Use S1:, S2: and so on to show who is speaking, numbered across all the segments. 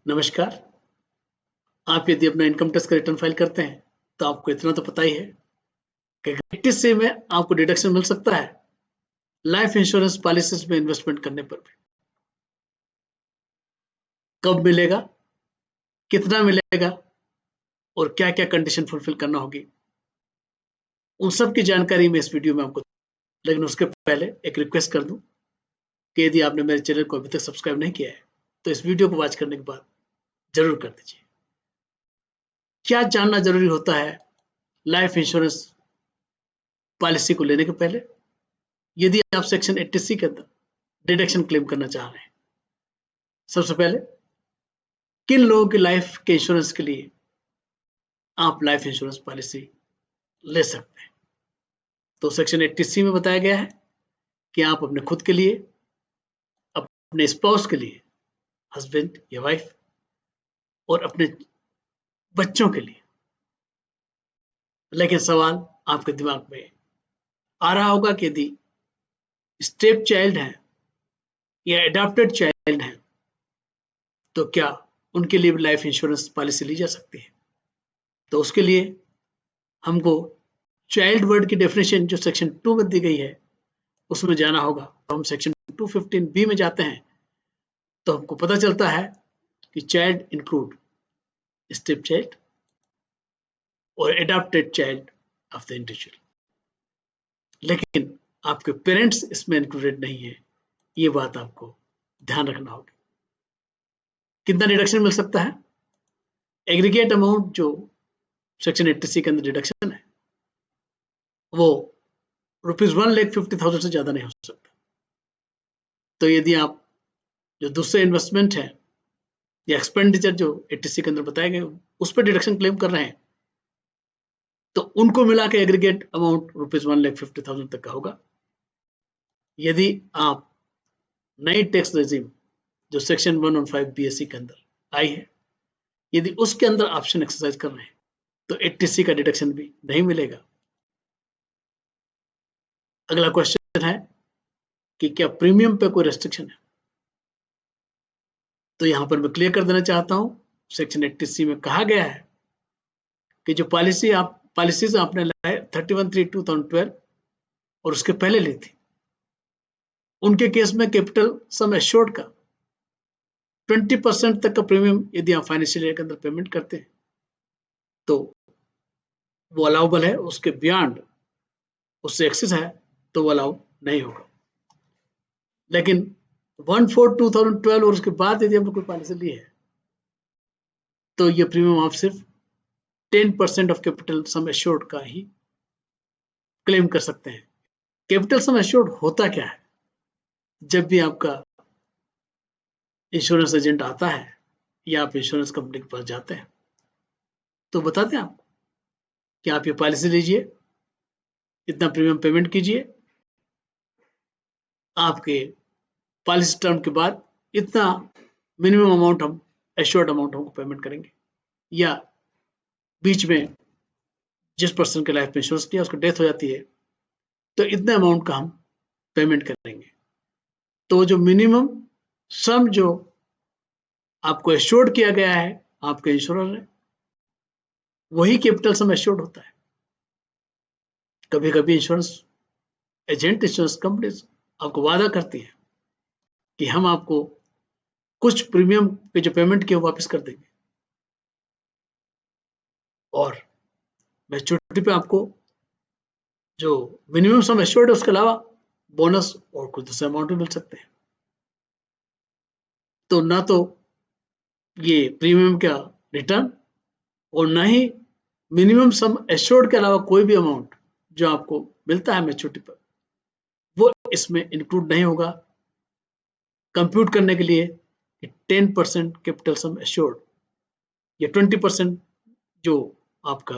S1: नमस्कार। आप यदि अपना इनकम टैक्स का रिटर्न फाइल करते हैं तो आपको इतना तो पता ही है कि 80 में आपको डिडक्शन मिल सकता है लाइफ इंश्योरेंस पॉलिसीज में इन्वेस्टमेंट करने पर भी। कब मिलेगा, कितना मिलेगा और क्या क्या कंडीशन फुलफिल करना होगी, उन सब की जानकारी मैं इस वीडियो में आपको। लेकिन उसके पहले एक रिक्वेस्ट कर दूं कि यदि आपने मेरे चैनल को अभी तक सब्सक्राइब नहीं किया है तो इस वीडियो को वॉच करने के बाद जरूर कर दीजिए। क्या जानना जरूरी होता है लाइफ इंश्योरेंस पॉलिसी को लेने के पहले, यदि आप सेक्शन 80C के अंदर डिडक्शन क्लेम करना चाह रहे हैं? सबसे पहले, किन लोगों की लाइफ के इंश्योरेंस के लिए आप लाइफ इंश्योरेंस पॉलिसी ले सकते हैं? तो सेक्शन 80C में बताया गया है कि आप अपने खुद के लिए, अपने स्पाउस के लिए, हस्बैंड या वाइफ, और अपने बच्चों के लिए। लेकिन सवाल आपके दिमाग में आ रहा होगा कि यदि स्टेप चाइल्ड है या अडॉप्टेड चाइल्ड है तो क्या उनके लिए भी लाइफ इंश्योरेंस पॉलिसी ली जा सकती है? तो उसके लिए हमको चाइल्ड वर्ड की डेफिनेशन जो सेक्शन 2 में दी गई है उसमें जाना होगा। तो हम सेक्शन 215B में जाते हैं तो हमको पता चलता है कि चाइल्ड इंक्लूड स्टेप चाइल्ड और adopted child of the individual. लेकिन आपके पेरेंट्स इसमें इंक्लूडेड नहीं है, ये बात आपको ध्यान रखना होगी। कितना डिडक्शन मिल सकता है? एग्रीगेट अमाउंट जो सेक्शन 80C के अंदर डिडक्शन है वो ₹1,50,000 से ज्यादा नहीं हो सकता। तो यदि आप जो दूसरे इन्वेस्टमेंट है या एक्सपेंडिचर जो 80C के अंदर बताए गए उस पर डिडक्शन क्लेम कर रहे हैं तो उनको मिला के एग्रीगेट अमाउंट ₹1,50,000 तक का होगा। यदि आप नई टैक्स रेजिम जो सेक्शन 115 BSE के अंदर आई है, यदि उसके अंदर ऑप्शन एक्सरसाइज कर रहे हैं तो 80C का डिडक्शन भी नहीं मिलेगा। अगला क्वेश्चन है कि क्या प्रीमियम पे कोई रेस्ट्रिक्शन है? तो यहां पर मैं क्लियर कर देना चाहता हूं, सेक्शन 80C में कहा गया है कि जो पॉलिसीज आपने लाए 31/3/2012 और उसके पहले ली थी, उनके केस में कैपिटल सम एश्योर्ड का 20% तक का प्रीमियम यदि आप फाइनेंशियल ईयर के अंदर पेमेंट करते हैं तो वो अलाउबल है। उसके बियॉन्ड, उससे एक्सेस है तो वो अलाउ नहीं होगा। लेकिन 1/4/2012 और उसके बाद यदि हमने कोई पॉलिसी ली है तो ये प्रीमियम आप सिर्फ 10% ऑफ कैपिटल सम एश्योर्ड का ही क्लेम कर सकते हैं। कैपिटल सम एश्योर्ड होता क्या है? जब भी आपका इंश्योरेंस एजेंट आता है या आप इंश्योरेंस कंपनी के पास जाते हैं तो बताते हैं आपको कि आप ये पॉलिसी लीजिए, इतना प्रीमियम पेमेंट कीजिए, आपके पॉलिसी टर्म के बाद इतना मिनिमम अमाउंट हम एश्योर्ड अमाउंट हमको पेमेंट करेंगे, या बीच में जिस पर्सन के लाइफ इंश्योरेंस किया उसको डेथ हो जाती है तो इतने अमाउंट का हम पेमेंट करेंगे। तो जो मिनिमम सम जो आपको एश्योर्ड किया गया है आपके इंश्योरर ने, वही कैपिटल सम एश्योर्ड होता है। कभी कभी इंश्योरेंस एजेंट, इंश्योरेंस कंपनी आपको वादा करती है कि हम आपको कुछ प्रीमियम पे जो पेमेंट किया वापस कर देंगे और मैच्योरिटी पे आपको जो मिनिमम सम एश्योर्ड है उसके अलावा बोनस और कुछ दूसरे अमाउंट भी मिल सकते हैं। तो ना तो ये प्रीमियम का रिटर्न और ना ही मिनिमम सम एश्योर्ड के अलावा कोई भी अमाउंट जो आपको मिलता है मैच्योरिटी पर वो इसमें इंक्लूड नहीं होगा। कंप्यूट करने के लिए 10% कैपिटल सम एश्योर्ड या 20% जो आपका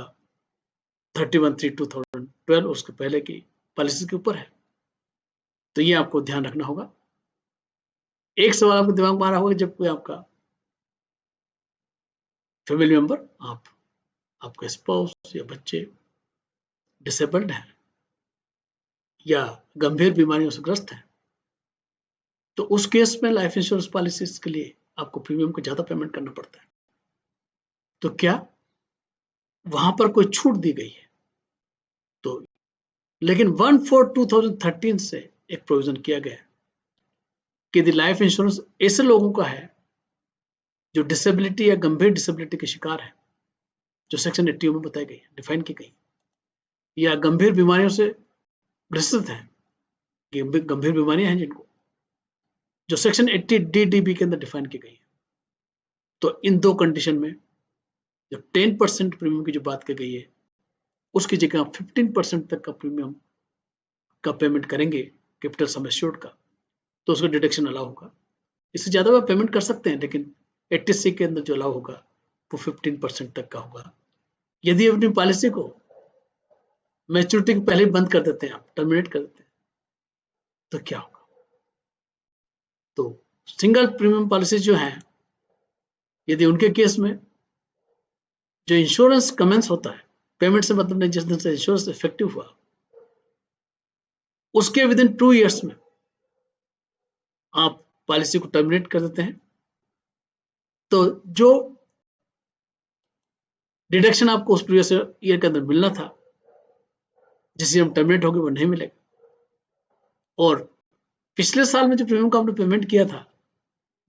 S1: 31/3/2012 उसके पहले की पॉलिसी के ऊपर है। तो ये आपको ध्यान रखना होगा। एक सवाल आपके दिमाग में आ रहा होगा, जब कोई आपका फैमिली मेंबर, आपका स्पाउस या बच्चे डिसेबल्ड है या गंभीर बीमारियों से ग्रस्त है तो उस केस में लाइफ इंश्योरेंस पॉलिसीज के लिए आपको प्रीमियम को ज्यादा पेमेंट करना पड़ता है। तो क्या वहां पर कोई छूट दी गई है? तो लेकिन 1/4/2013 से एक प्रोविजन किया गया कि यदि लाइफ इंश्योरेंस ऐसे लोगों का है जो डिसेबिलिटी या गंभीर डिसेबिलिटी के शिकार है, जो सेक्शन 80 में बताई गई, डिफाइन की गई, या गंभीर बीमारियों से ग्रसित है, गंभीर बीमारियां हैं जिनको, जो सेक्शन 80 DDB के अंदर डिफाइन की गई है, तो इन दो कंडीशन में जो 10% प्रीमियम की जो बात की गई है, उसकी जगह 15% तक का प्रीमियम का पेमेंट करेंगे कैपिटल सम एश्योर्ड का, तो उसका डिडक्शन अलाउ होगा। इससे ज्यादा वो पेमेंट कर सकते हैं, लेकिन 80C के अंदर जो अलाउ होगा वो 15% तक का होगा। यदि अपनी पॉलिसी को मैच्योरिटी के पहले बंद कर देते हैं, आप टर्मिनेट कर देते हैं, तो क्या होगा? तो सिंगल प्रीमियम पॉलिसी जो है, यदि उनके केस में जो इंश्योरेंस कमेंस होता है, पेमेंट से मतलब नहीं, जिस दिन से इंश्योरेंस इफेक्टिव हुआ उसके विद इन 2 ईयर्स में आप पॉलिसी को टर्मिनेट कर देते हैं, तो जो डिडक्शन आपको उस प्रीवियस ईयर के अंदर मिलना था, जिस ईयर में टर्मिनेट होगी, वो नहीं मिलेगा। और पिछले साल में जो प्रीमियम का आपने पेमेंट किया था,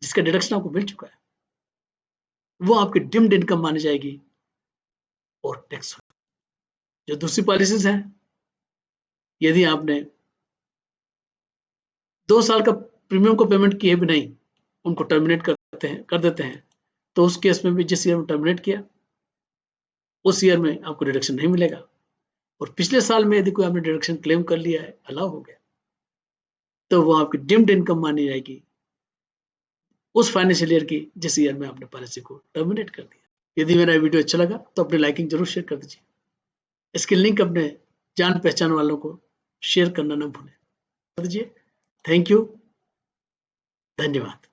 S1: जिसका डिडक्शन आपको मिल चुका है, वो आपकी डिम्ड इनकम मानी जाएगी और टैक्स। जो दूसरी पॉलिसीज हैं, यदि आपने 2 साल का प्रीमियम को पेमेंट किए भी नहीं, उनको टर्मिनेट कर देते हैं, तो उस केस में भी जिस ईयर में टर्मिनेट किया उस ईयर में आपको डिडक्शन नहीं मिलेगा। और पिछले साल में यदि कोई आपने डिडक्शन क्लेम कर लिया है, अलाउ हो गया, तो वो आपकी डिम्ड इनकम मानी जाएगी उस फाइनेंशियल ईयर की जिस ईयर में आपने पॉलिसी को टर्मिनेट कर दिया। यदि मेरा वीडियो अच्छा लगा तो अपनी लाइकिंग जरूर शेयर कर दीजिए। इसकी लिंक अपने जान पहचान वालों को शेयर करना न भूलें। कर दीजिए। थैंक यू, धन्यवाद।